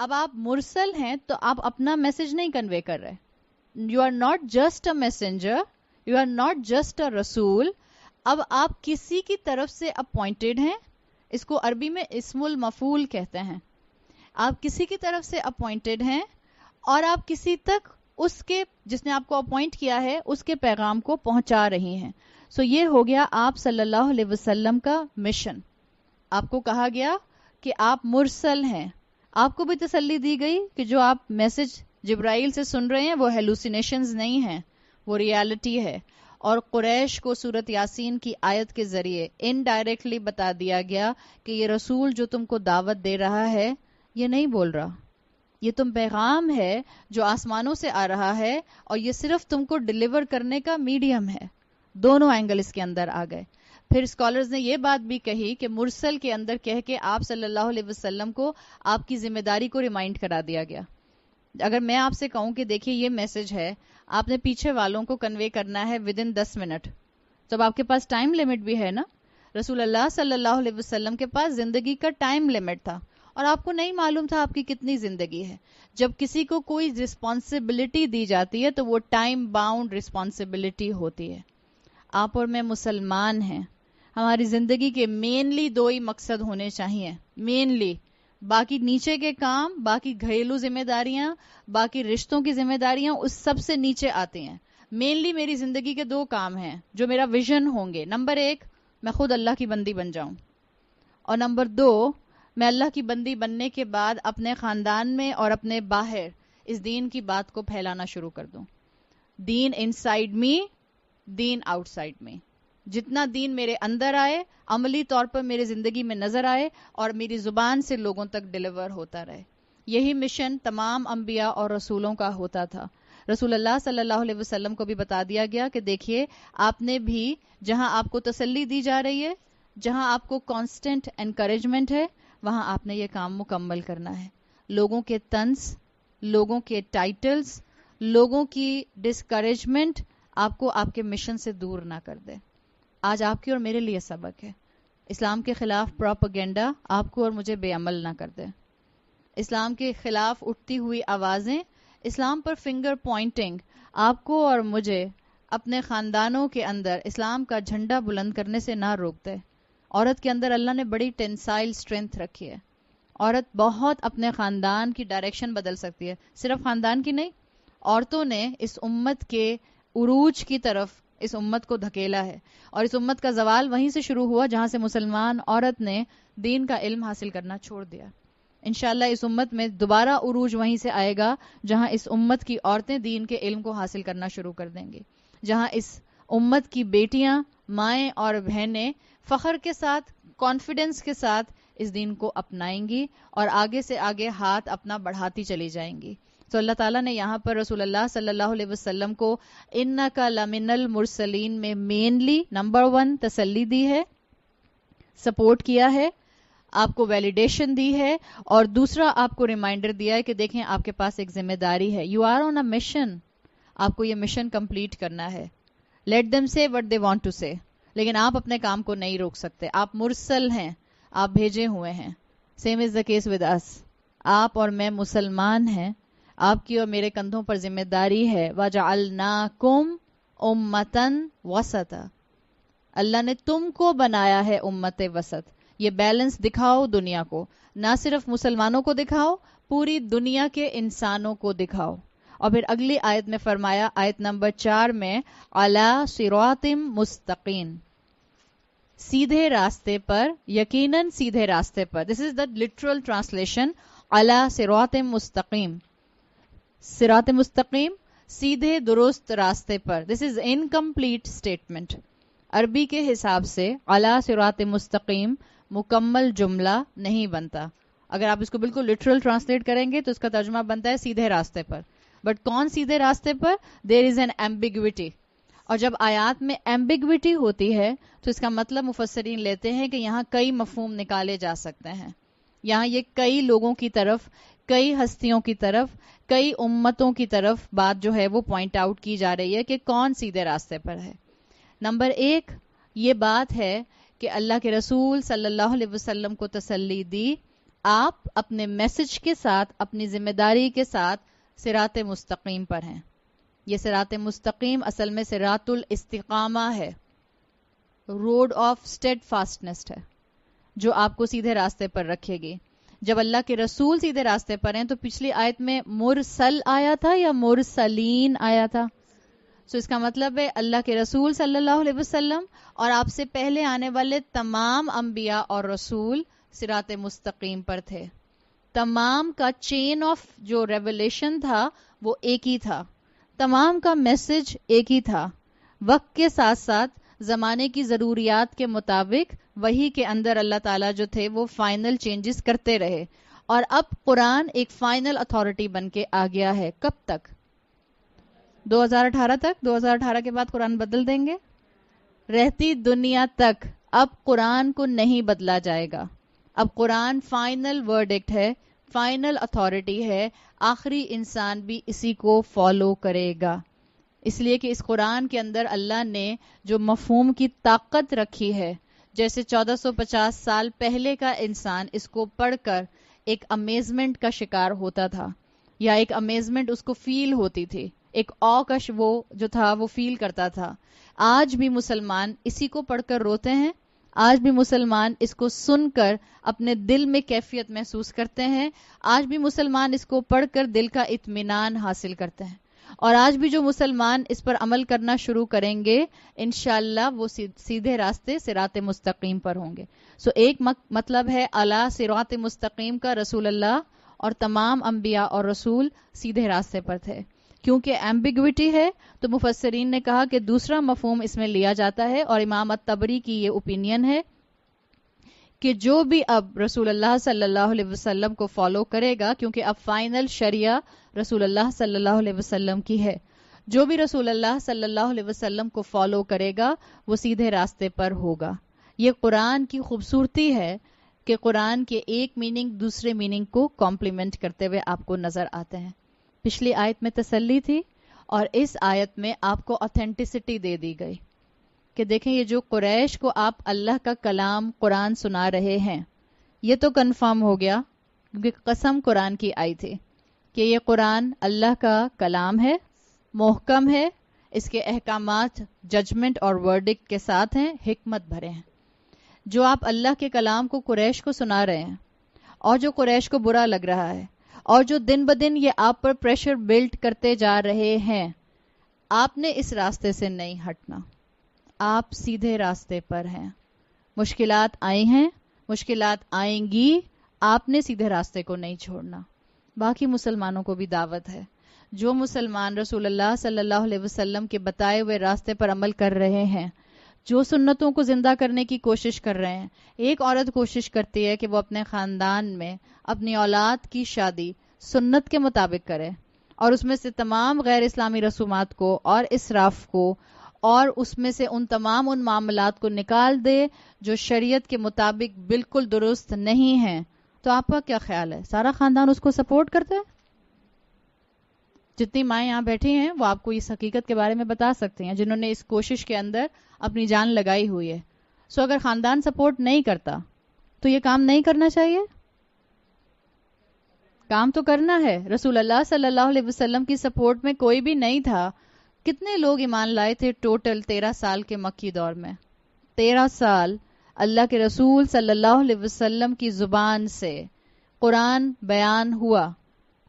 اب آپ مرسل ہیں تو آپ اپنا میسج نہیں کنوے کر رہے. You are not just a messenger, you are not just a رسول. اب آپ کسی کی طرف سے اپوائنٹڈ ہیں, اس کو عربی میں اسم المفعول کہتے ہیں. آپ کسی کی طرف سے اپوائنٹڈ ہیں اور آپ کسی تک اس کے جس نے آپ کو اپوائنٹ کیا ہے اس کے پیغام کو پہنچا رہی ہیں. سو یہ ہو گیا آپ صلی اللہ علیہ وسلم کا مشن. آپ کو کہا گیا کہ آپ مرسل ہیں. آپ کو بھی تسلی دی گئی کہ جو آپ میسج جبرائیل سے سن رہے ہیں وہ ہیلوسینیشنز نہیں ہیں, وہ ریالٹی ہے. اور قریش کو سورت یاسین کی آیت کے ذریعے انڈائریکٹلی بتا دیا گیا کہ یہ رسول جو تم کو دعوت دے رہا ہے یہ نہیں بول رہا, یہ تم پیغام ہے جو آسمانوں سے آ رہا ہے اور یہ صرف تم کو ڈیلیور کرنے کا میڈیم ہے. دونوں اینگل اس کے اندر آ گئے. پھر اسکالرز نے یہ بات بھی کہی کہ مرسل کے اندر کہہ کے آپ صلی اللہ علیہ وسلم کو آپ کی ذمہ داری کو ریمائنڈ کرا دیا گیا. اگر میں آپ سے کہوں کہ دیکھیے یہ میسج ہے, آپ نے پیچھے والوں کو کنوے کرنا ہے ود ان 10 منٹ, تو اب آپ کے پاس ٹائم لمٹ بھی ہے نا. رسول اللہ صلی اللہ علیہ وسلم کے پاس زندگی کا ٹائم لمٹ تھا اور آپ کو نہیں معلوم تھا آپ کی کتنی زندگی ہے. جب کسی کو کوئی رسپانسبلٹی دی جاتی ہے تو وہ ٹائم باؤنڈ رسپانسبلٹی ہوتی ہے. آپ اور میں مسلمان ہیں, ہماری زندگی کے مینلی 2 ہی مقصد ہونے چاہیے. مینلی باقی نیچے کے کام, باقی گھریلو ذمہ داریاں, باقی رشتوں کی ذمہ داریاں اس سب سے نیچے آتی ہیں. مینلی میری زندگی کے 2 کام ہیں جو میرا ویژن ہوں گے. نمبر 1 میں خود اللہ کی بندی بن جاؤں, اور نمبر 2 میں اللہ کی بندی بننے کے بعد اپنے خاندان میں اور اپنے باہر اس دین کی بات کو پھیلانا شروع کر دوں. دین ان سائڈ می, دین آؤٹ سائڈ می. جتنا دین میرے اندر آئے, عملی طور پر میرے زندگی میں نظر آئے اور میری زبان سے لوگوں تک ڈیلیور ہوتا رہے. یہی مشن تمام انبیاء اور رسولوں کا ہوتا تھا. رسول اللہ صلی اللہ علیہ وسلم کو بھی بتا دیا گیا کہ دیکھیے آپ نے بھی جہاں آپ کو تسلی دی جا رہی ہے, جہاں آپ کو کانسٹنٹ انکریجمنٹ ہے, وہاں آپ نے یہ کام مکمل کرنا ہے. لوگوں کے طنز, لوگوں کے ٹائٹلز, لوگوں کی ڈسکریجمنٹ آپ کو آپ کے مشن سے دور نہ کر دے. آج آپ کی اور میرے لیے سبق ہے. اسلام کے خلاف پروپیگنڈا آپ کو اور مجھے بے عمل نہ کر دے. اسلام کے خلاف اٹھتی ہوئی آوازیں, اسلام پر فنگر پوائنٹنگ آپ کو اور مجھے اپنے خاندانوں کے اندر اسلام کا جھنڈا بلند کرنے سے نہ روک دے. عورت کے اندر اللہ نے بڑی ٹینسائل سٹرینتھ رکھی ہے. عورت بہت اپنے خاندان کی ڈائریکشن بدل سکتی ہے. صرف خاندان کی نہیں, عورتوں نے اس امت کے عروج کی طرف اس امت کو دھکیلا ہے, اور اس امت کا زوال وہیں سے شروع ہوا جہاں سے مسلمان عورت نے دین کا علم حاصل کرنا چھوڑ دیا. انشاءاللہ اس امت میں دوبارہ عروج وہیں سے آئے گا جہاں اس امت کی عورتیں دین کے علم کو حاصل کرنا شروع کر دیں گی, جہاں اس امت کی بیٹیاں, مائیں اور بہنیں فخر کے ساتھ, کانفیڈنس کے ساتھ اس دین کو اپنائیں گی اور آگے سے آگے ہاتھ اپنا بڑھاتی چلی جائیں گی. تو اللہ تعالیٰ نے یہاں پر رسول اللہ صلی اللہ علیہ وسلم کو انکا لمن المرسلین میں مینلی نمبر 1 تسلی دی ہے, سپورٹ کیا ہے, آپ کو ویلیڈیشن دی ہے, اور دوسرا آپ کو ریمائنڈر دیا ہے کہ دیکھیں آپ کے پاس ایک ذمہ داری ہے. You are on a mission, آپ کو یہ مشن کمپلیٹ کرنا ہے. Let them say what they want to say, لیکن آپ اپنے کام کو نہیں روک سکتے. آپ مرسل ہیں, آپ بھیجے ہوئے ہیں. Same is the case with us. آپ اور میں مسلمان ہیں, آپ کی اور میرے کندھوں پر ذمہ داری ہے. وَجَعَلْنَاكُمْ أُمَّةً وَسَطًا, اللہ نے تم کو بنایا ہے امت وسط. یہ بیلنس دکھاؤ دنیا کو, نہ صرف مسلمانوں کو دکھاؤ, پوری دنیا کے انسانوں کو دکھاؤ. اور پھر اگلی آیت میں فرمایا, آیت نمبر 4 میں, عَلَى صِرَاطٍ مُسْتَقِيمٍ, سیدھے راستے پر, یقیناً سیدھے راستے پر. دس از دا لٹرل ٹرانسلیشن, عَلَى صِرَاطٍ مُسْتَقِيمٍ, صراط مستقیم, سیدھے درست راستے پر. دس از انکمپلیٹ اسٹیٹمنٹ. عربی کے حساب سے علی صراط مستقیم مکمل جملہ نہیں بنتا. اگر آپ اس کو بالکل لٹرل ٹرانسلیٹ کریں گے تو اس کا ترجمہ بنتا ہے سیدھے راستے پر. بٹ کون سیدھے راستے پر؟ دیر از این ایمبیگوٹی. اور جب آیات میں ایمبیگوٹی ہوتی ہے تو اس کا مطلب مفسرین لیتے ہیں کہ یہاں کئی مفہوم نکالے جا سکتے ہیں. یہاں یہ کئی لوگوں کی طرف, کئی ہستیوں کی طرف, کئی امتوں کی طرف بات جو ہے وہ پوائنٹ آؤٹ کی جا رہی ہے کہ کون سیدھے راستے پر ہے. نمبر 1 یہ بات ہے کہ اللہ کے رسول صلی اللہ علیہ وسلم کو تسلی دی آپ اپنے میسج کے ساتھ، اپنی ذمہ داری کے ساتھ صراط مستقیم پر ہیں. یہ صراط مستقیم اصل میں صراط الاستقامہ ہے، روڈ آف اسٹیڈ فاسٹنس ہے، جو آپ کو سیدھے راستے پر رکھے گی. جب اللہ کے رسول سیدھے راستے پر ہیں تو پچھلی آیت میں مرسل آیا تھا یا مرسلین آیا تھا؟ سو اس کا مطلب ہے اللہ کے رسول صلی اللہ علیہ وسلم اور آپ سے پہلے آنے والے تمام انبیاء اور رسول صراط مستقیم پر تھے. تمام کا چین آف جو ریولیشن تھا وہ ایک ہی تھا، تمام کا میسج ایک ہی تھا. وقت کے ساتھ ساتھ زمانے کی ضروریات کے مطابق وہی کے اندر اللہ تعالیٰ جو تھے وہ فائنل چینجز کرتے رہے، اور اب قرآن ایک فائنل اتھارٹی بن کے آ گیا ہے. کب تک؟ 2018 تک. 2018 کے بعد قرآن بدل دیں گے؟ رہتی دنیا تک اب قرآن کو نہیں بدلا جائے گا. اب قرآن فائنل ورڈکٹ ہے، فائنل اتھارٹی ہے، آخری انسان بھی اسی کو فالو کرے گا. اس لیے کہ اس قرآن کے اندر اللہ نے جو مفہوم کی طاقت رکھی ہے، جیسے 1450 سال پہلے کا انسان اس کو پڑھ کر ایک امیزمنٹ کا شکار ہوتا تھا، یا ایک امیزمنٹ اس کو فیل ہوتی تھی، ایک اوکش وہ جو تھا وہ فیل کرتا تھا. آج بھی مسلمان اسی کو پڑھ کر روتے ہیں، آج بھی مسلمان اس کو سن کر اپنے دل میں کیفیت محسوس کرتے ہیں، آج بھی مسلمان اس کو پڑھ کر دل کا اطمینان حاصل کرتے ہیں، اور آج بھی جو مسلمان اس پر عمل کرنا شروع کریں گے انشاءاللہ وہ سیدھے راستے صراط مستقیم پر ہوں گے. سو ایک مطلب ہے اعلیٰ صراط مستقیم کا رسول اللہ اور تمام انبیاء اور رسول سیدھے راستے پر تھے. کیونکہ ایمبیگوٹی ہے تو مفسرین نے کہا کہ دوسرا مفہوم اس میں لیا جاتا ہے، اور امام الطبری کی یہ اوپینین ہے کہ جو بھی اب رسول اللہ صلی اللہ علیہ وسلم کو فالو کرے گا، کیونکہ اب فائنل شریعہ رسول اللہ صلی اللہ علیہ وسلم کی ہے، جو بھی رسول اللہ صلی اللہ علیہ وسلم کو فالو کرے گا وہ سیدھے راستے پر ہوگا. یہ قرآن کی خوبصورتی ہے کہ قرآن کے ایک میننگ دوسرے میننگ کو کمپلیمنٹ کرتے ہوئے آپ کو نظر آتے ہیں. پچھلی آیت میں تسلی تھی، اور اس آیت میں آپ کو آتھینٹسٹی دے دی گئی کہ دیکھیں یہ جو قریش کو آپ اللہ کا کلام قرآن سنا رہے ہیں، یہ تو کنفرم ہو گیا کیونکہ قسم قرآن کی آئی تھی کہ یہ قرآن اللہ کا کلام ہے، محکم ہے، اس کے احکامات ججمنٹ اور ورڈکٹ کے ساتھ ہیں، حکمت بھرے ہیں. جو آپ اللہ کے کلام کو قریش کو سنا رہے ہیں، اور جو قریش کو برا لگ رہا ہے، اور جو دن بدن یہ آپ پر پریشر بلڈ کرتے جا رہے ہیں، آپ نے اس راستے سے نہیں ہٹنا. آپ سیدھے راستے پر ہیں. مشکلات آئی ہیں، مشکلات آئیں گی، آپ نے سیدھے راستے کو نہیں چھوڑنا. باقی مسلمانوں کو بھی دعوت ہے، جو مسلمان رسول اللہ صلی اللہ علیہ وسلم کے بتائے ہوئے راستے پر عمل کر رہے ہیں، جو سنتوں کو زندہ کرنے کی کوشش کر رہے ہیں. ایک عورت کوشش کرتی ہے کہ وہ اپنے خاندان میں اپنی اولاد کی شادی سنت کے مطابق کرے، اور اس میں سے تمام غیر اسلامی رسومات کو اور اسراف کو، اور اس میں سے تمام ان معاملات کو نکال دے جو شریعت کے مطابق بالکل درست نہیں ہیں. تو آپ کا کیا خیال ہے؟ سارا خاندان اس کو سپورٹ کرتا ہے؟ جتنی مائیں یہاں بیٹھی ہیں وہ آپ کو اس حقیقت کے بارے میں بتا سکتے ہیں، جنہوں نے اس کوشش کے اندر اپنی جان لگائی ہوئی ہے. سو اگر خاندان سپورٹ نہیں کرتا تو یہ کام نہیں کرنا چاہیے؟ کام تو کرنا ہے. رسول اللہ صلی اللہ علیہ وسلم کی سپورٹ میں کوئی بھی نہیں تھا. کتنے لوگ ایمان لائے تھے ٹوٹل 13 سال کے مکی دور میں؟ 13 سال اللہ کے رسول صلی اللہ علیہ وسلم کی زبان سے قرآن بیان ہوا.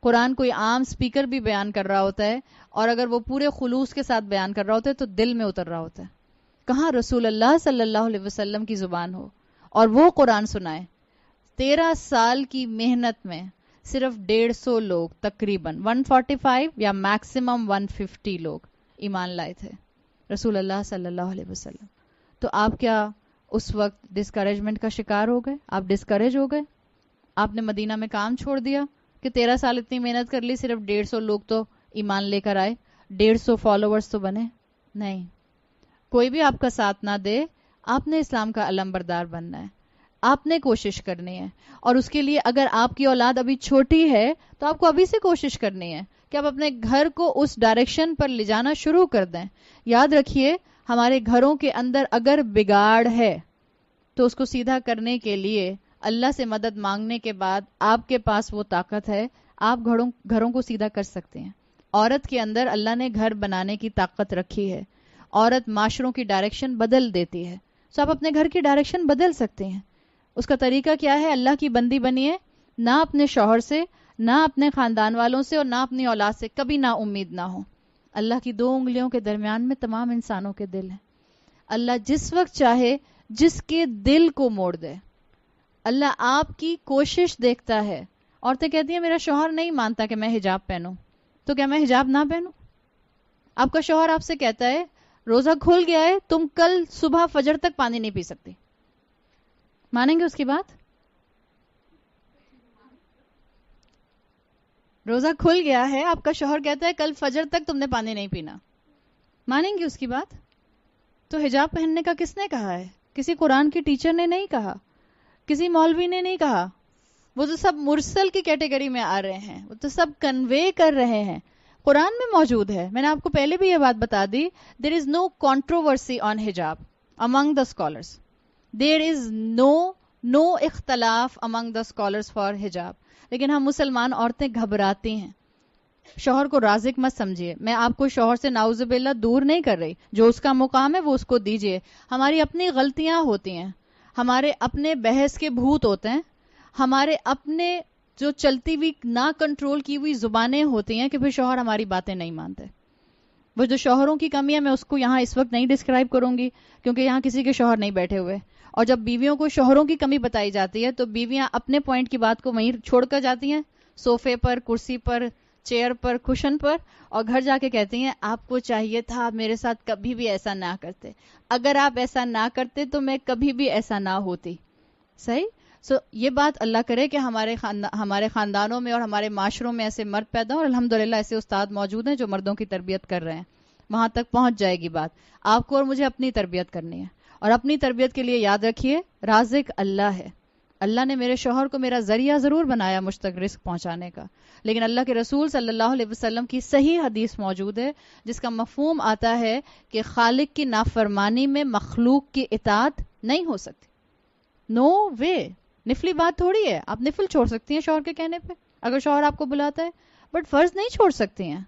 قرآن کوئی عام سپیکر بھی بیان کر رہا ہوتا ہے، اور اگر وہ پورے خلوص کے ساتھ بیان کر رہا ہوتا ہے تو دل میں اتر رہا ہوتا ہے. کہاں رسول اللہ صلی اللہ علیہ وسلم کی زبان ہو اور وہ قرآن سنائے. 13 سال کی محنت میں صرف 150 لوگ، تقریباً 145 یا میکسیمم 150 لوگ ایمان لائے تھے رسول اللہ صلی اللہ علیہ وسلم. تو آپ کیا اس وقت ڈسکریجمنٹ کا شکار ہو گئے؟ آپ ڈسکریج ہو گئے؟ آپ نے مدینہ میں کام چھوڑ دیا کہ 13 سال اتنی محنت کر لی، صرف 150 لوگ تو ایمان لے کر آئے، 150 فالوورز تو بنے؟ نہیں. کوئی بھی آپ کا ساتھ نہ دے، آپ نے اسلام کا علم بردار بننا ہے، آپ نے کوشش کرنی ہے. اور اس کے لیے اگر آپ کی اولاد ابھی چھوٹی ہے تو آپ کو ابھی سے کوشش کرنی ہے کہ آپ اپنے گھر کو اس ڈائریکشن پر لے جانا شروع کر دیں. یاد رکھیے ہمارے گھروں کے اندر اگر بگاڑ ہے تو اس کو سیدھا کرنے کے لیے اللہ سے مدد مانگنے کے بعد آپ کے پاس وہ طاقت ہے، آپ گھروں کو سیدھا کر سکتے ہیں. عورت کے اندر اللہ نے گھر بنانے کی طاقت رکھی ہے. عورت معاشروں کی ڈائریکشن بدل دیتی ہے. سو آپ اپنے گھر کی ڈائریکشن بدل سکتے ہیں. اس کا طریقہ کیا ہے؟ اللہ کی بندی بنیے، نہ اپنے شوہر سے، نہ اپنے خاندان والوں سے، اور نہ اپنی اولاد سے کبھی نا امید نہ ہو. اللہ کی 2 انگلیوں کے درمیان میں تمام انسانوں کے دل ہیں. اللہ جس وقت چاہے جس کے دل کو موڑ دے. اللہ آپ کی کوشش دیکھتا ہے. عورتیں کہتی ہیں میرا شوہر نہیں مانتا کہ میں حجاب پہنوں، تو کیا میں حجاب نہ پہنوں؟ آپ کا شوہر آپ سے کہتا ہے روزہ کھل گیا ہے، تم کل صبح فجر تک پانی نہیں پی سکتی، مانیں گے اس کی بات؟ روزہ کھل گیا ہے، آپ کا شوہر کہتا ہے کل فجر تک تم نے پانی نہیں پینا، مانیں گے اس کی بات؟ تو حجاب پہننے کا کس نے کہا ہے؟ کسی قرآن کی ٹیچر نے نہیں کہا، کسی مولوی نے نہیں کہا. وہ تو سب مرسل کی کیٹیگری میں آ رہے ہیں، وہ تو سب کنوے کر رہے ہیں. قرآن میں موجود ہے. میں نے آپ کو پہلے بھی یہ بات بتا دی. دیر از نو کنٹروورسی آن حجاب امنگ دا اسکالرس. دیر از نو اختلاف امنگ دا اسکالرس فار حجاب. لیکن ہم مسلمان عورتیں گھبراتی ہیں. شوہر کو رازق مت سمجھیے. میں آپ کو شوہر سے نعوذ باللہ دور نہیں کر رہی. جو اس کا مقام ہے وہ اس کو دیجیے. ہماری اپنی غلطیاں ہوتی ہیں، ہمارے اپنے بحث کے بھوت ہوتے ہیں، ہمارے اپنے جو چلتی ہوئی نہ کنٹرول کی ہوئی زبانیں ہوتی ہیں کہ پھر شوہر ہماری باتیں نہیں مانتے. وہ جو شوہروں کی کمی ہے میں اس کو یہاں اس وقت نہیں ڈسکرائب کروں گی کیونکہ یہاں کسی کے شوہر نہیں بیٹھے ہوئے. اور جب بیویوں کو شوہروں کی کمی بتائی جاتی ہے تو بیویاں اپنے پوائنٹ کی بات کو وہیں چھوڑ کر جاتی ہیں، صوفے پر، کرسی پر، چیئر پر، کشن پر، اور گھر جا کے کہتی ہیں آپ کو چاہیے تھا آپ میرے ساتھ کبھی بھی ایسا نہ کرتے. اگر آپ ایسا نہ کرتے تو میں کبھی بھی ایسا نہ ہوتی. صحیح؟ یہ بات اللہ کرے کہ ہمارے خاندانوں میں اور ہمارے معاشروں میں ایسے مرد پیدا ہوں، اور الحمدللہ ایسے استاد موجود ہیں جو مردوں کی تربیت کر رہے ہیں. وہاں تک پہنچ جائے گی بات. آپ کو اور مجھے اپنی تربیت کرنی ہے، اور اپنی تربیت کے لیے یاد رکھیے رازق اللہ ہے. اللہ نے میرے شوہر کو میرا ذریعہ ضرور بنایا مجھ تک رزق پہنچانے کا، لیکن اللہ کے رسول صلی اللہ علیہ وسلم کی صحیح حدیث موجود ہے جس کا مفہوم آتا ہے کہ خالق کی نافرمانی میں مخلوق کی اطاعت نہیں ہو سکتی. نو وے. نفلی بات تھوڑی ہے. آپ نفل چھوڑ سکتی ہیں شوہر کے کہنے پہ اگر شوہر آپ کو بلاتا ہے، بٹ فرض نہیں چھوڑ سکتی ہیں.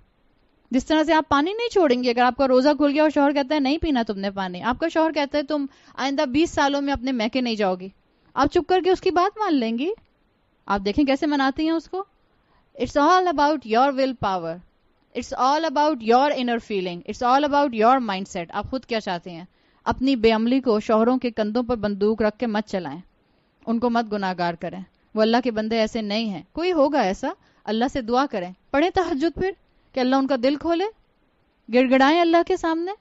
جس طرح سے آپ پانی نہیں چھوڑیں گے. اگر آپ کا روزہ کھل گیا اور شوہر کہتا ہے نہیں پینا تم نے پانی، آپ کا شوہر کہتا ہے تم آئندہ 20 سالوں میں اپنے میکے نہیں جاؤ گی، آپ چپ کر کے اس کی بات مان لیں گی؟ آپ دیکھیں کیسے مناتی ہیں اس کو. It's all about your willpower. It's all about your inner feeling. It's all about your mindset. آپ خود کیا چاہتے ہیں. اپنی بے عملی کو شوہروں کے کندھوں پر بندوق رکھ کے مت چلائیں، ان کو مت گناہگار کریں. وہ اللہ کے بندے ایسے نہیں ہیں. کوئی ہوگا ایسا، اللہ سے دعا کریں، پڑھیں تہجد پھر کہ اللہ ان کا دل کھولے، گڑ گڑائیں اللہ کے سامنے،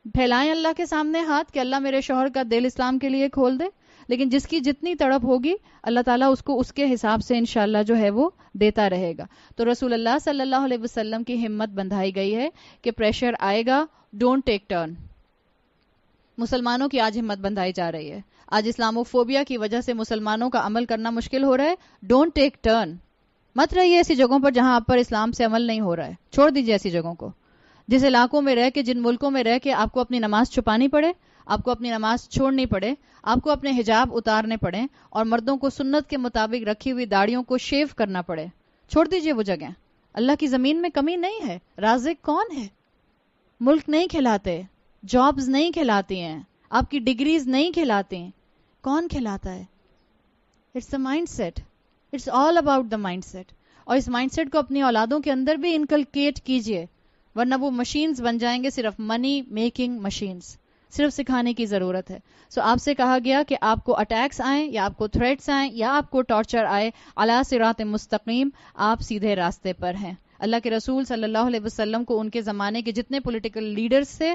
پھیلائیں اللہ کے سامنے ہاتھ کہ اللہ میرے شوہر کا دل اسلام کے لیے کھول دے. لیکن جس کی جتنی تڑپ ہوگی اللہ تعالیٰ اس کو اس کے حساب سے انشاءاللہ جو ہے وہ دیتا رہے گا. تو رسول اللہ صلی اللہ علیہ وسلم کی ہمت بندھائی گئی ہے کہ پریشر آئے گا، ڈونٹ ٹیک ٹرن. مسلمانوں کی آج ہمت بندھائی جا رہی ہے. آج اسلاموفوبیا کی وجہ سے مسلمانوں کا عمل کرنا مشکل ہو رہا ہے. Don't take turn. مت رہیے ایسی جگہوں پر جہاں آپ پر اسلام سے عمل نہیں ہو رہا ہے. چھوڑ دیجیے ایسی جگہوں کو. جس علاقوں میں رہ کے، جن ملکوں میں رہ کے آپ کو اپنی نماز چھپانی پڑے، آپ کو اپنی نماز چھوڑنی پڑے، آپ کو اپنے حجاب اتارنے پڑے، اور مردوں کو سنت کے مطابق رکھی ہوئی داڑیوں کو شیو کرنا پڑے، چھوڑ دیجیے وہ جگہ. اللہ کی زمین میں کمی نہیں ہے. رازق کون ہے؟ ملک نہیں کھلاتے، جابز نہیں کھلاتی ہیں، آپ کی ڈگریز نہیں کھلاتے ہیں. کون کھلاتا ہے؟ It's the mindset. It's all about the mindset. اور اس مائنڈ سیٹ کو اپنی اولادوں کے اندر بھی انکلکیٹ کیجئے، ورنہ وہ مشینز بن جائیں گے، صرف منی میکنگ مشینز. صرف سکھانے کی ضرورت ہے. آپ سے کہا گیا کہ آپ کو اٹیکس آئیں یا آپ کو تھریٹس آئیں یا آپ کو ٹارچر آئے، علی صراط مستقیم، آپ سیدھے راستے پر ہیں. اللہ کے رسول صلی اللہ علیہ وسلم کو ان کے زمانے کے جتنے پولیٹیکل لیڈرز تھے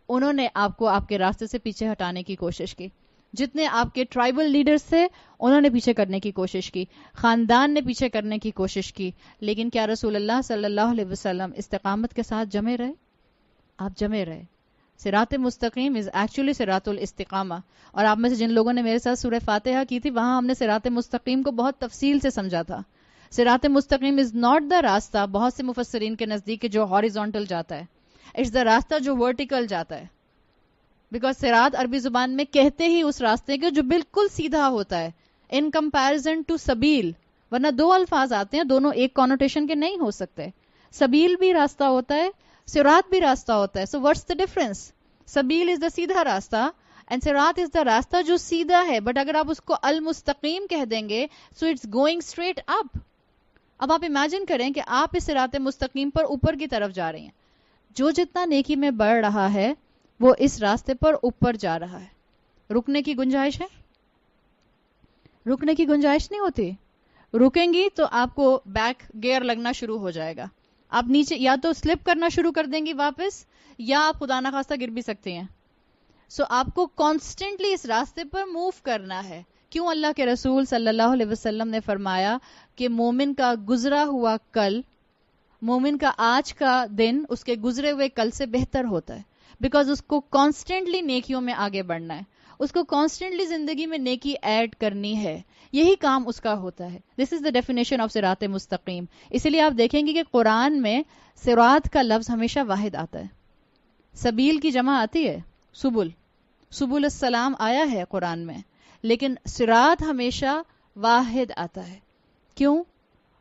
انہوں نے آپ کو آپ کے راستے سے پیچھے ہٹانے کی کوشش کی. جتنے آپ کے ٹرائبل لیڈرز تھے انہوں نے پیچھے کرنے کی کوشش کی، خاندان نے پیچھے کرنے کی کوشش کی. لیکن کیا رسول اللہ صلی اللہ علیہ وسلم استقامت کے ساتھ جمے رہے؟ آپ جمے رہے. صراط مستقیم از ایکچولی صراط الاستقامہ. اور آپ میں سے جن لوگوں نے میرے ساتھ سورہ فاتحہ کی تھی وہاں ہم نے صراط مستقیم کو بہت تفصیل سے سمجھا تھا. صراط مستقیم از ناٹ دا راستہ بہت سے مفسرین کے نزدیک جو ہاریزونٹل جاتا ہے. اٹس دا راستہ جو ورٹیکل جاتا ہے. بیکاز صراط عربی زبان میں کہتے ہی اس راستے کے جو بالکل سیدھا ہوتا ہے. ان کمپیرزن ٹو سبیل. ورنہ دو الفاظ آتے ہیں, دونوں ایک کونوٹیشن کے نہیں ہو سکتے. سبیل بھی راستہ ہوتا ہے, صراط بھی راستہ ہوتا ہے. So what's the difference? سبیل از دا سیدھا راستہ اینڈ صراط از دا راستہ جو سیدھا ہے. بٹ اگر آپ اس کو المستقیم کہہ دیں گے, so it's going straight up. اب آپ امیجن کریں کہ آپ اس صراط مستقیم پر اوپر کی طرف جا رہی ہیں. جو جتنا نیکی میں بڑھ رہا ہے وہ اس راستے پر اوپر جا رہا ہے. رکنے کی گنجائش ہے؟ رکنے کی گنجائش نہیں ہوتی. رکیں گی تو آپ کو بیک گیئر لگنا شروع ہو جائے گا. آپ نیچے یا تو سلپ کرنا شروع کر دیں گی واپس, یا آپ خدا نخواستہ گر بھی سکتے ہیں. سو آپ کو کانسٹنٹلی اس راستے پر موو کرنا ہے. کیوں اللہ کے رسول صلی اللہ علیہ وسلم نے فرمایا کہ مومن کا گزرا ہوا کل, مومن کا آج کا دن اس کے گزرے ہوئے کل سے بہتر ہوتا ہے. بیکاز اس کو کانسٹنٹلی نیکیوں میں آگے بڑھنا ہے, اس کو کانسٹنٹلی زندگی میں نیکی ایڈ کرنی ہے, یہی کام اس کا ہوتا ہے. This is the definition of صراط مستقیم. اسی لیے آپ دیکھیں گے کہ قرآن میں صراط کا لفظ ہمیشہ واحد آتا ہے. سبیل کی جمع آتی ہے سبل, سبل السلام آیا ہے قرآن میں, لیکن صراط ہمیشہ واحد آتا ہے. کیوں؟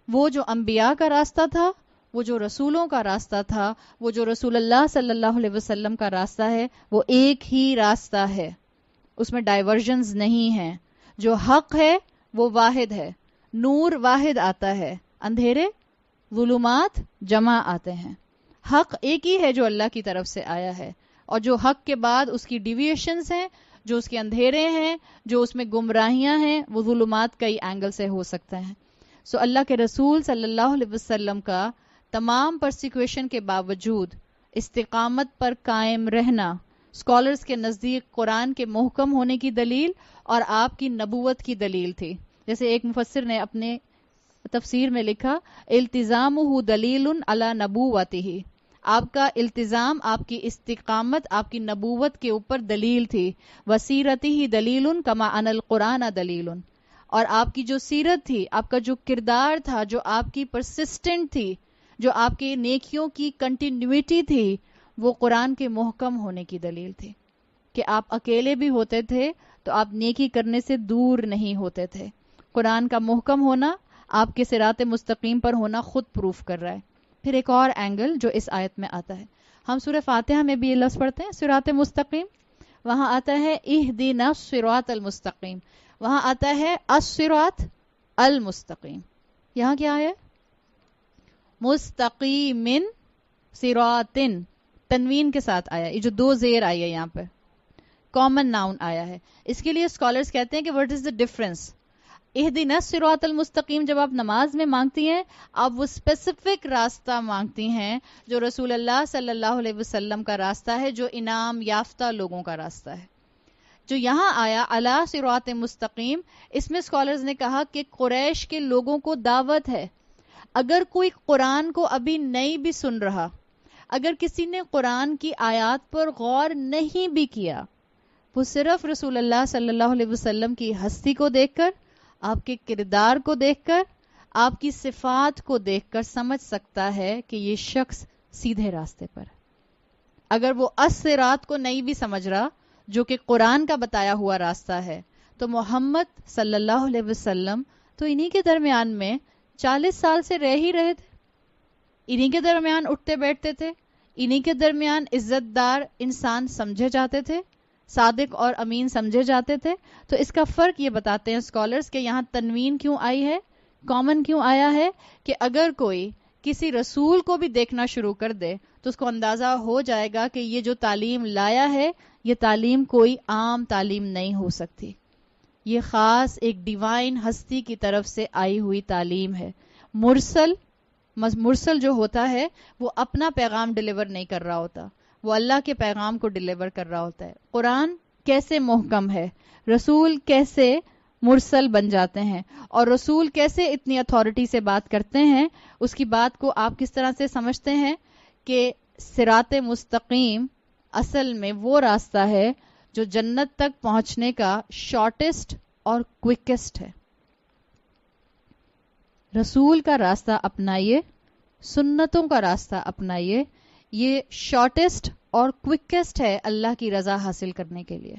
وہ جو انبیاء کا راستہ تھا, وہ جو رسولوں کا راستہ تھا, وہ جو رسول اللہ صلی اللہ علیہ وسلم کا راستہ ہے, وہ ایک ہی راستہ ہے, اس میں ڈائیورژنز نہیں ہیں. جو حق ہے وہ واحد ہے. نور واحد آتا ہے, اندھیرے ظلمات جمع آتے ہیں. حق ایک ہی ہے جو اللہ کی طرف سے آیا ہے, اور جو حق کے بعد اس کی ڈیویشنز ہیں, جو اس کے اندھیرے ہیں, جو اس میں گمراہیاں ہیں, وہ ظلمات کئی اینگل سے ہو سکتے ہیں. سو اللہ کے رسول صلی اللہ علیہ وسلم کا تمام پرسیکیوشن کے باوجود استقامت پر قائم رہنا اسکالرز کے نزدیک قرآن کے محکم ہونے کی دلیل اور آپ کی نبوت کی دلیل تھی. جیسے ایک مفسر نے اپنے تفسیر میں لکھا, التزامہ دلیل علی نبوتہ, آپ کا التزام, آپ کی استقامت آپ کی نبوت کے اوپر دلیل تھی. وسیرتہ دلیل کما ان القرآن دلیل, اور آپ کی جو سیرت تھی, آپ کا جو کردار تھا, جو آپ کی پرسسٹنٹ تھی, جو آپ کے نیکیوں کی کنٹینیوٹی تھی, وہ قرآن کے محکم ہونے کی دلیل تھی. کہ آپ اکیلے بھی ہوتے تھے تو آپ نیکی کرنے سے دور نہیں ہوتے تھے. قرآن کا محکم ہونا, آپ کے صراط مستقیم پر ہونا خود پروف کر رہا ہے. پھر ایک اور اینگل جو اس آیت میں آتا ہے, ہم سورہ فاتحہ میں بھی یہ لفظ پڑھتے ہیں صراط مستقیم, وہاں آتا ہے اہدنا الصراط المستقیم, وہاں آتا ہے الصراط المستقیم. یہاں کیا ہے؟ مستقیم صراطن, تنوین کے ساتھ آیا. یہ جو دو زیر آئی ہے یہاں پہ, کامن ناؤن آیا ہے. اس کے لیے اسکالرز کہتے ہیں کہ what is the difference. اہدنا الصراط المستقیم جب آپ نماز میں مانگتی ہیں, آپ وہ اسپیسیفک راستہ مانگتی ہیں جو رسول اللہ صلی اللہ علیہ وسلم کا راستہ ہے, جو انعام یافتہ لوگوں کا راستہ ہے. جو یہاں آیا علی صراط مستقیم, اس میں اسکالرز نے کہا کہ قریش کے لوگوں کو دعوت ہے. اگر کوئی قرآن کو ابھی نہیں بھی سن رہا, اگر کسی نے قرآن کی آیات پر غور نہیں بھی کیا, وہ صرف رسول اللہ صلی اللہ علیہ وسلم کی ہستی کو دیکھ کر, آپ کے کردار کو دیکھ کر, آپ کی صفات کو دیکھ کر سمجھ سکتا ہے کہ یہ شخص سیدھے راستے پر. اگر وہ الصراط کو نہیں بھی سمجھ رہا, جو کہ قرآن کا بتایا ہوا راستہ ہے, تو محمد صلی اللہ علیہ وسلم تو انہی کے درمیان میں 40 سال سے رہ ہی رہے تھے, انہی کے درمیان اٹھتے بیٹھتے تھے, انہی کے درمیان عزت دار انسان سمجھے جاتے تھے, صادق اور امین سمجھے جاتے تھے. تو اس کا فرق یہ بتاتے ہیں اسکالرز کہ یہاں تنوین کیوں آئی ہے, کامن کیوں آیا ہے, کہ اگر کوئی کسی رسول کو بھی دیکھنا شروع کر دے تو اس کو اندازہ ہو جائے گا کہ یہ جو تعلیم لایا ہے, یہ تعلیم کوئی عام تعلیم نہیں ہو سکتی, یہ خاص ایک ڈیوائن ہستی کی طرف سے آئی ہوئی تعلیم ہے. مرسل جو ہوتا ہے وہ اپنا پیغام ڈیلیور نہیں کر رہا ہوتا, وہ اللہ کے پیغام کو ڈیلیور کر رہا ہوتا ہے. قرآن کیسے محکم ہے, رسول کیسے مرسل بن جاتے ہیں, اور رسول کیسے اتنی اتھارٹی سے بات کرتے ہیں, اس کی بات کو آپ کس طرح سے سمجھتے ہیں کہ صراط مستقیم اصل میں وہ راستہ ہے جو جنت تک پہنچنے کا شارٹیسٹ اور کوئکسٹ ہے. رسول کا راستہ اپنائیے, سنتوں کا راستہ اپنائیے, یہ شارٹیسٹ اور کوئکسٹ ہے اللہ کی رضا حاصل کرنے کے لیے.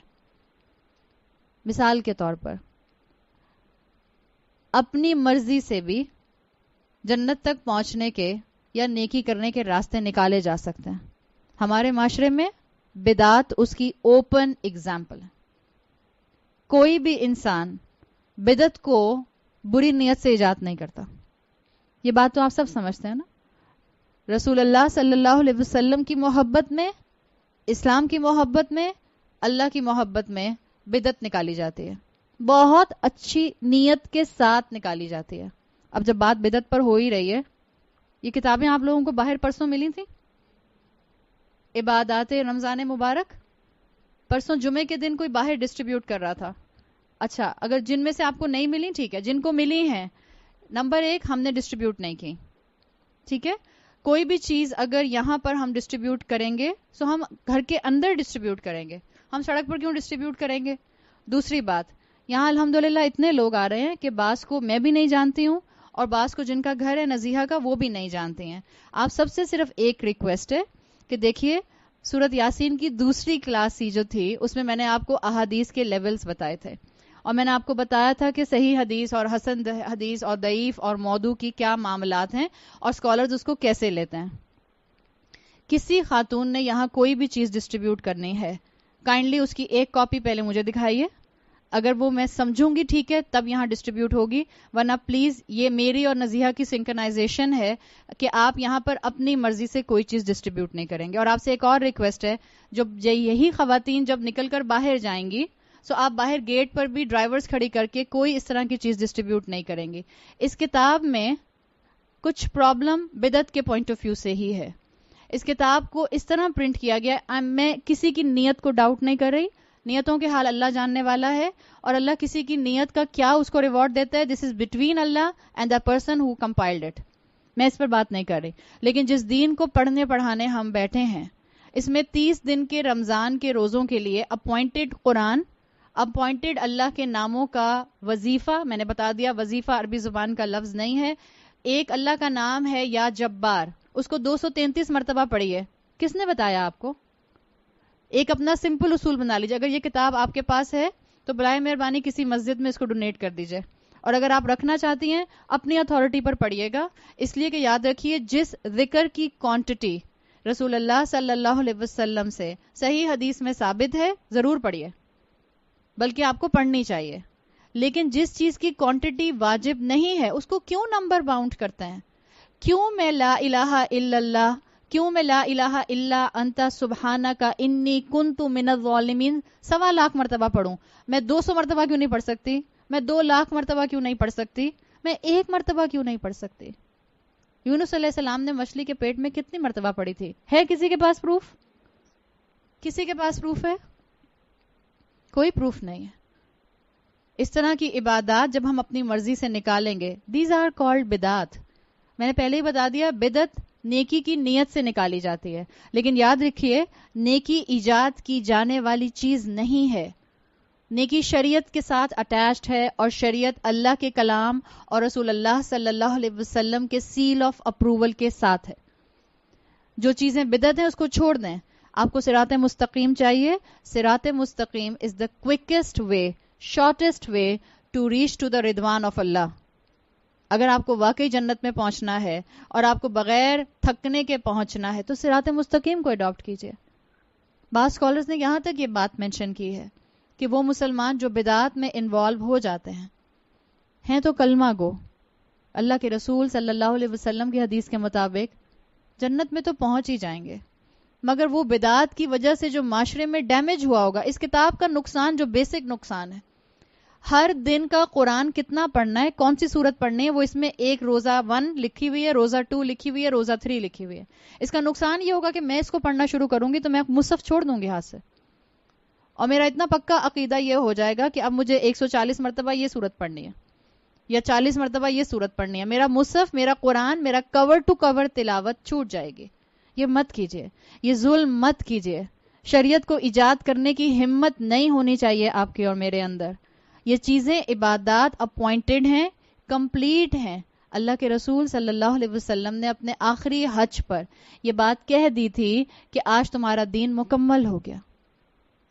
مثال کے طور پر اپنی مرضی سے بھی جنت تک پہنچنے کے یا نیکی کرنے کے راستے نکالے جا سکتے ہیں. ہمارے معاشرے میں بدعت اس کی اوپن ایگزامپل ہے. کوئی بھی انسان بدعت کو بری نیت سے ایجاد نہیں کرتا. یہ بات تو آپ سب سمجھتے ہیں نا. رسول اللہ صلی اللہ علیہ وسلم کی محبت میں, اسلام کی محبت میں, اللہ کی محبت میں بدعت نکالی جاتی ہے, بہت اچھی نیت کے ساتھ نکالی جاتی ہے. اب جب بات بدعت پر ہو ہی رہی ہے, یہ کتابیں آپ لوگوں کو باہر پرسوں ملی تھیں, عبادات رمضان مبارک. پرسوں جمعے کے دن کوئی باہر ڈسٹریبیوٹ کر رہا تھا. اچھا, اگر جن میں سے آپ کو نہیں ملی ٹھیک ہے, جن کو ملی ہیں نمبر 1 ہم نے ڈسٹریبیوٹ نہیں کی. ٹھیک ہے, کوئی بھی چیز اگر یہاں پر ہم ڈسٹریبیوٹ کریں گے تو ہم گھر کے اندر ڈسٹریبیوٹ کریں گے, ہم سڑک پر کیوں ڈسٹریبیوٹ کریں گے. دوسری بات, یہاں الحمدللہ اتنے لوگ آ رہے ہیں کہ بعض کو میں بھی نہیں جانتی ہوں اور بعض کو جن کا گھر ہے نزیحہ کا وہ بھی نہیں جانتے ہیں. آپ سب سے صرف ایک ریکویسٹ ہے کہ دیکھیے سورت یاسین کی دوسری کلاس ہی جو تھی اس میں نے آپ کو احادیث کے لیولز بتائے تھے, اور میں نے آپ کو بتایا تھا کہ صحیح حدیث اور حسن حدیث اور ضعیف اور موضوع کی کیا معاملات ہیں اور اسکالرز اس کو کیسے لیتے ہیں. کسی خاتون نے یہاں کوئی بھی چیز ڈسٹریبیوٹ کرنی ہے, کائنڈلی اس کی ایک کاپی پہلے مجھے دکھائیے. اگر وہ میں سمجھوں گی ٹھیک ہے تب یہاں ڈسٹریبیوٹ ہوگی, ورنہ پلیز یہ میری اور نزیحہ کی سنکرنائزیشن ہے کہ آپ یہاں پر اپنی مرضی سے کوئی چیز ڈسٹریبیوٹ نہیں کریں گے. اور آپ سے ایک اور ریکویسٹ ہے, یہی خواتین جب نکل کر باہر جائیں گی سو آپ باہر گیٹ پر بھی ڈرائیورز کھڑی کر کے کوئی اس طرح کی چیز ڈسٹریبیوٹ نہیں کریں گی. اس کتاب میں کچھ پرابلم بدعت کے پوائنٹ آف ویو سے ہی ہے. اس کتاب کو اس طرح پرنٹ کیا گیا, میں کسی کی نیت کو ڈاؤٹ نہیں کر رہی, نیتوں کے حال اللہ جاننے والا ہے, اور اللہ کسی کی نیت کا کیا اس کو ریوارڈ دیتا ہے, this is between Allah and the person who compiled it. میں اس پر بات نہیں کر رہی, لیکن جس دین کو پڑھنے پڑھانے ہم بیٹھے ہیں اس میں 30 دن کے رمضان کے روزوں کے لیے اپوائنٹڈ قرآن, اپوائنٹڈ اللہ کے ناموں کا وظیفہ. میں نے بتا دیا وظیفہ عربی زبان کا لفظ نہیں ہے. ایک اللہ کا نام ہے یا جبار, اس کو 233 مرتبہ پڑھیے. کس نے بتایا آپ کو؟ ایک اپنا سمپل اصول بنا لیجیے. اگر یہ کتاب آپ کے پاس ہے تو برائے مہربانی کسی مسجد میں اس کو ڈونیٹ کر دیجیے, اور اگر آپ رکھنا چاہتی ہیں اپنی اتھارٹی پر پڑھیے گا, اس لیے کہ یاد رکھیے جس ذکر کی کوانٹٹی رسول اللہ صلی اللہ علیہ وسلم سے صحیح حدیث میں ثابت ہے ضرور پڑھیے, بلکہ آپ کو پڑھنی چاہیے. لیکن جس چیز کی کوانٹٹی واجب نہیں ہے اس کو کیوں نمبر باؤنڈ کرتے ہیں؟ کیوں میں لا الہ الا اللہ, کیوں میں لا الہ الا انت سبحانک انی کنت من الظالمین 1.25 لاکھ مرتبہ پڑھوں؟ میں 200 مرتبہ کیوں نہیں پڑھ سکتی؟ میں 2 لاکھ مرتبہ کیوں نہیں پڑھ سکتی؟ میں 1 مرتبہ کیوں نہیں پڑھ سکتی؟ یونس علیہ السلام نے مچھلی کے پیٹ میں کتنی مرتبہ پڑھی تھی؟ ہے کسی کے پاس پروف؟ کسی کے پاس پروف ہے؟ کوئی پروف نہیں ہے. اس طرح کی عبادات جب ہم اپنی مرضی سے نکالیں گے, دیز آر کالڈ بدعت. میں نے پہلے ہی بتا دیا بدعت نیکی کی نیت سے نکالی جاتی ہے, لیکن یاد رکھیے نیکی ایجاد کی جانے والی چیز نہیں ہے. نیکی شریعت کے ساتھ اٹیچڈ ہے, اور شریعت اللہ کے کلام اور رسول اللہ صلی اللہ علیہ وسلم کے سیل آف اپروول کے ساتھ ہے. جو چیزیں بدعت ہیں اس کو چھوڑ دیں. آپ کو صراط مستقیم چاہیے, صراط مستقیم is the quickest way, shortest way to reach to the رضوان آف اللہ. اگر آپ کو واقعی جنت میں پہنچنا ہے اور آپ کو بغیر تھکنے کے پہنچنا ہے تو صراط مستقیم کو اڈاپٹ کیجیے. بعض اسکالرز نے یہاں تک یہ بات مینشن کی ہے کہ وہ مسلمان جو بدعات میں انوالو ہو جاتے ہیں تو کلمہ گو, اللہ کے رسول صلی اللہ علیہ وسلم کی حدیث کے مطابق جنت میں تو پہنچ ہی جائیں گے, مگر وہ بدعات کی وجہ سے جو معاشرے میں ڈیمیج ہوا ہوگا. اس کتاب کا نقصان جو بیسک نقصان ہے, ہر دن کا قرآن کتنا پڑھنا ہے, کون سی سورت پڑھنی ہے, وہ اس میں ایک روزہ 1 لکھی ہوئی ہے, روزہ 2 لکھی ہوئی ہے, روزہ 3 لکھی ہوئی ہے. اس کا نقصان یہ ہوگا کہ میں اس کو پڑھنا شروع کروں گی تو میں مصحف چھوڑ دوں گی ہاتھ سے, اور میرا اتنا پکا عقیدہ یہ ہو جائے گا کہ اب مجھے 140 مرتبہ یہ سورت پڑھنی ہے یا 40 مرتبہ یہ سورت پڑھنی ہے. میرا مصحف, میرا قرآن, میرا کور ٹو کور تلاوت چھوٹ جائے گی. یہ مت کیجیے, یہ ظلم مت کیجیے. شریعت کو ایجاد کرنے کی ہمت نہیں ہونی چاہیے آپ کے اور میرے اندر. یہ چیزیں عبادات اپوائنٹڈ ہیں, کمپلیٹ ہیں. اللہ کے رسول صلی اللہ علیہ وسلم نے اپنے آخری حج پر یہ بات کہہ دی تھی کہ آج تمہارا دین مکمل ہو گیا,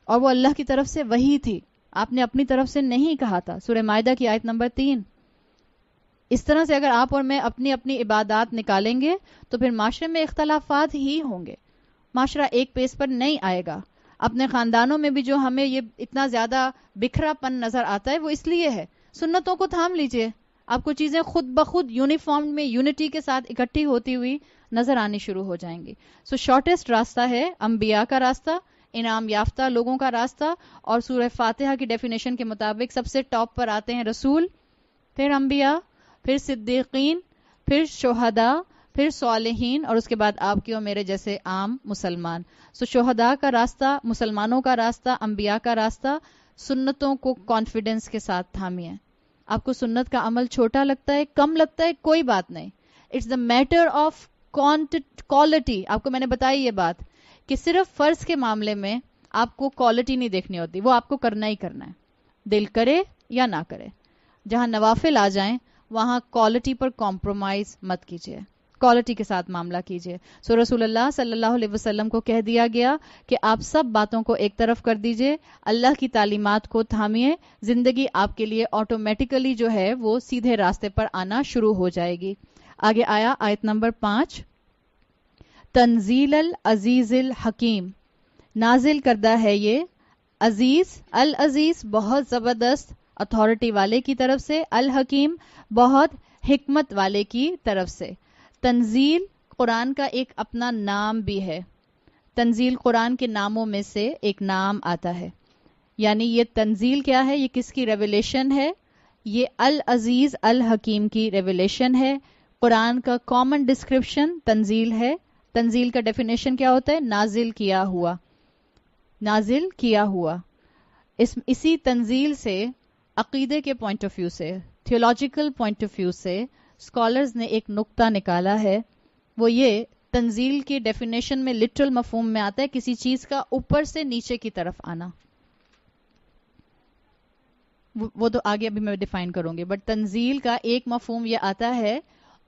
اور وہ اللہ کی طرف سے وحی تھی, آپ نے اپنی طرف سے نہیں کہا تھا. سورہ مائدہ کی آیت نمبر 3. اس طرح سے اگر آپ اور میں اپنی اپنی عبادات نکالیں گے تو پھر معاشرے میں اختلافات ہی ہوں گے، معاشرہ ایک پیس پر نہیں آئے گا. اپنے خاندانوں میں بھی جو ہمیں یہ اتنا زیادہ بکھرا پن نظر آتا ہے وہ اس لیے ہے. سنتوں کو تھام لیجئے، آپ کو چیزیں خود بخود یونیفارم میں یونٹی کے ساتھ اکٹھی ہوتی ہوئی نظر آنی شروع ہو جائیں گی. سو شارٹیسٹ راستہ ہے انبیاء کا راستہ، انعام یافتہ لوگوں کا راستہ، اور سورہ فاتحہ کی ڈیفینیشن کے مطابق سب سے ٹاپ پر آتے ہیں رسول، پھر انبیاء، پھر صدیقین، پھر شہداء، پھر صالحین، اور اس کے بعد آپ کی اور میرے جیسے عام مسلمان. سو شہداء کا راستہ، مسلمانوں کا راستہ، انبیاء کا راستہ. سنتوں کو کانفیڈنس کے ساتھ تھامیے. آپ کو سنت کا عمل چھوٹا لگتا ہے، کم لگتا ہے، کوئی بات نہیں. It's the matter of quality. آپ کو میں نے بتائی یہ بات کہ صرف فرض کے معاملے میں آپ کو کوالٹی نہیں دیکھنی ہوتی، وہ آپ کو کرنا ہی کرنا ہے، دل کرے یا نہ کرے. جہاں نوافل آ جائیں وہاں کوالٹی پر کمپرومائز مت کیجیے، کوالٹی کے ساتھ معاملہ کیجیے. سو رسول اللہ صلی اللہ علیہ وسلم کو کہہ دیا گیا کہ آپ سب باتوں کو ایک طرف کر دیجیے، اللہ کی تعلیمات کو تھامیے، زندگی آپ کے لیے آٹومیٹیکلی جو ہے وہ سیدھے راستے پر آنا شروع ہو جائے گی. آگے آیا آیت نمبر 5، تنزیل العزیز الحکیم، نازل کردہ ہے یہ عزیز، العزیز بہت زبردست اتھارٹی والے کی طرف سے، الحکیم بہت حکمت والے کی طرف سے. تنزیل قرآن کا ایک اپنا نام بھی ہے، تنزیل قرآن کے ناموں میں سے ایک نام آتا ہے. یعنی یہ تنزیل کیا ہے؟ یہ کس کی ریویلیشن ہے؟ یہ العزیز الحکیم کی ریویلیشن ہے. قرآن کا کامن ڈسکرپشن تنزیل ہے. تنزیل کا ڈیفینیشن کیا ہوتا ہے؟ نازل کیا ہوا، نازل کیا ہوا. اسی تنزیل سے عقیدے کے پوائنٹ آف ویو سے، تھیولوجیکل پوائنٹ آف ویو سے اسکالرز نے ایک نقطہ نکالا ہے. وہ یہ تنزیل کی ڈیفینیشن میں لٹرل مفہوم میں آتا ہے کسی چیز کا اوپر سے نیچے کی طرف آنا. وہ تو آگے ابھی میں ڈیفائن کروں گی، بٹ تنزیل کا ایک مفہوم یہ آتا ہے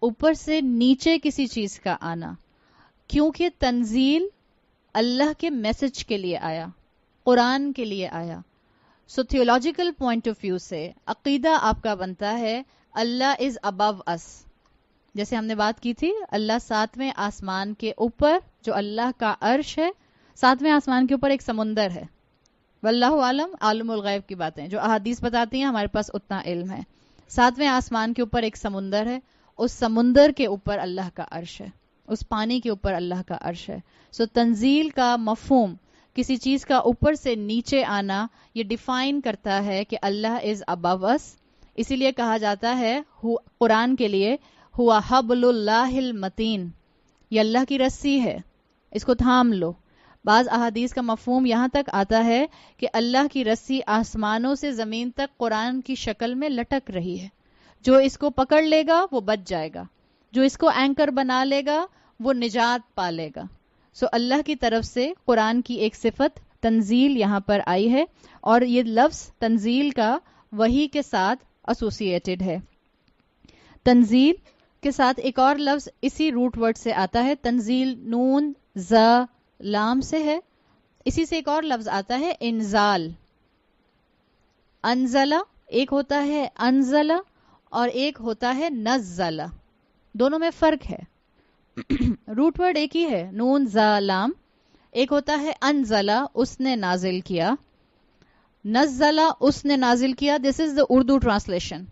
اوپر سے نیچے کسی چیز کا آنا، کیونکہ تنزیل اللہ کے میسج کے لیے آیا، قرآن کے لیے آیا. سو تھیولوجیکل پوائنٹ آف ویو سے عقیدہ آپ کا بنتا ہے اللہ از ابو اس. جیسے ہم نے بات کی تھی اللہ 7ویں آسمان کے اوپر، جو اللہ کا عرش ہے، 7ویں آسمان کے اوپر ایک سمندر ہے. واللہ عالم، عالم الغیب کی باتیں جو احادیث بتاتی ہیں ہمارے پاس اتنا علم ہے. 7ویں آسمان کے اوپر ایک سمندر ہے، اس سمندر کے اوپر اللہ کا عرش ہے، اس پانی کے اوپر اللہ کا عرش ہے. سو تنزیل کا مفہوم کسی چیز کا اوپر سے نیچے آنا، یہ ڈیفائن کرتا ہے کہ اللہ از ابو اس. اسی لیے کہا جاتا ہے قرآن کے لیے ہوا حبل اللہ المتین، یہ اللہ کی رسی ہے، اس کو تھام لو. بعض احادیث کا مفہوم یہاں تک آتا ہے کہ اللہ کی رسی آسمانوں سے زمین تک قرآن کی شکل میں لٹک رہی ہے، جو اس کو پکڑ لے گا وہ بچ جائے گا، جو اس کو اینکر بنا لے گا وہ نجات پا لے گا. سو اللہ کی طرف سے قرآن کی ایک صفت تنزیل یہاں پر آئی ہے، اور یہ لفظ تنزیل کا وحی کے ساتھ ایسوسیٹڈ ہے. تنزیل کے ساتھ ایک اور لفظ اسی روٹ ورڈ سے آتا ہے، تنزیل نون ز لام سے ہے. اسی سے ایک اور لفظ آتا ہے انزال. انزلہ ایک ہوتا ہے انزلہ اور ایک ہوتا ہے نزلہ، دونوں میں فرق ہے. روٹ ورڈ ایک ہی ہے نون زا لام. ایک ہوتا ہے انزلہ اس نے نازل کیا، نزلہ اس نے نازل کیا. دس از دا اردو ٹرانسلیشن.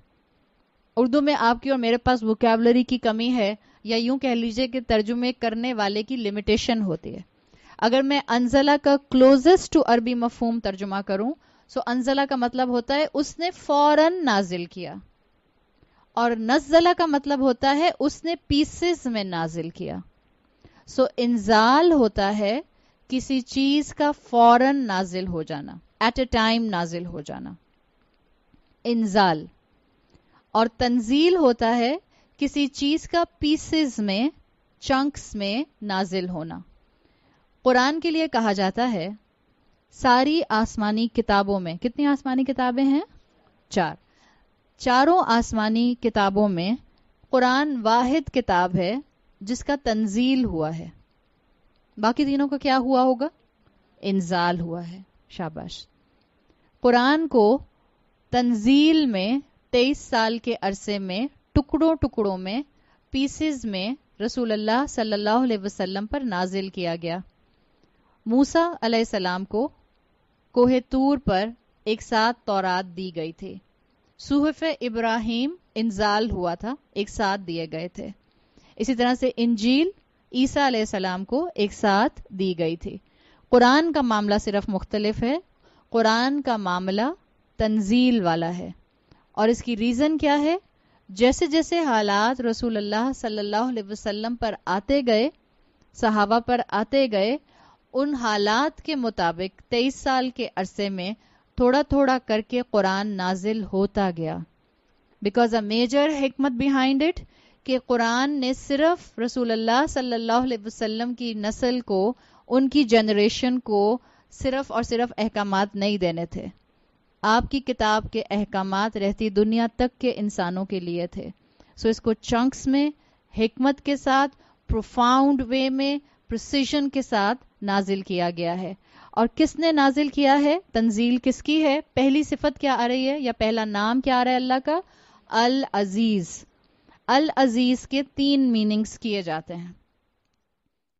اردو میں آپ کی اور میرے پاس ووکیبلری کی کمی ہے، یا یوں کہہ لیجئے کہ ترجمے کرنے والے کی لمیٹیشن ہوتی ہے. اگر میں انزلہ کا کلوزسٹ ٹو عربی مفہوم ترجمہ کروں، سو انزلہ کا مطلب ہوتا ہے اس نے فوراً نازل کیا، اور نزلہ کا مطلب ہوتا ہے اس نے پیسز میں نازل کیا. سو انزال ہوتا ہے کسی چیز کا فوراً نازل ہو جانا، ایٹ اے ٹائم نازل ہو جانا، انزال. اور تنزیل ہوتا ہے کسی چیز کا پیسز میں، چنکس میں نازل ہونا. قرآن کے لیے کہا جاتا ہے ساری آسمانی کتابوں میں، کتنی آسمانی کتابیں ہیں؟ 4. چاروں آسمانی کتابوں میں قرآن واحد کتاب ہے جس کا تنزیل ہوا ہے. باقی تینوں کا کیا ہوا ہوگا؟ انزال ہوا ہے. شاباش. قرآن کو تنزیل میں 23 سال کے عرصے میں ٹکڑوں ٹکڑوں میں، پیسز میں رسول اللہ صلی اللہ علیہ وسلم پر نازل کیا گیا۔ موسیٰ علیہ السلام کو کوہ طور پر ایک ساتھ تورات دی گئی تھی، صحف ابراہیم انزال ہوا تھا، ایک ساتھ دیے گئے تھے۔ اسی طرح سے انجیل عیسیٰ علیہ السلام کو ایک ساتھ دی گئی تھی۔ قرآن کا معاملہ صرف مختلف ہے، قرآن کا معاملہ تنزیل والا ہے، اور اس کی ریزن کیا ہے؟ جیسے جیسے حالات رسول اللہ صلی اللہ علیہ وسلم پر آتے گئے، صحابہ پر آتے گئے، ان حالات کے مطابق 23 سال کے عرصے میں تھوڑا تھوڑا کر کے قرآن نازل ہوتا گیا۔ بیکاز اے میجر حکمت بیہائنڈ اٹ کہ قرآن نے صرف رسول اللہ صلی اللہ علیہ وسلم کی نسل کو، ان کی جنریشن کو صرف اور صرف احکامات نہیں دینے تھے، آپ کی کتاب کے احکامات رہتی دنیا تک کے انسانوں کے لیے تھے۔ سو اس کو چنکس میں، حکمت کے ساتھ، پروفاؤنڈ وے میں، پریسیژن کے ساتھ نازل کیا گیا ہے۔ اور کس نے نازل کیا ہے؟ تنزیل کس کی ہے؟ پہلی صفت کیا آ رہی ہے، یا پہلا نام کیا آ رہا ہے اللہ کا؟ العزیز۔ العزیز کے 3 میننگز کیے جاتے ہیں۔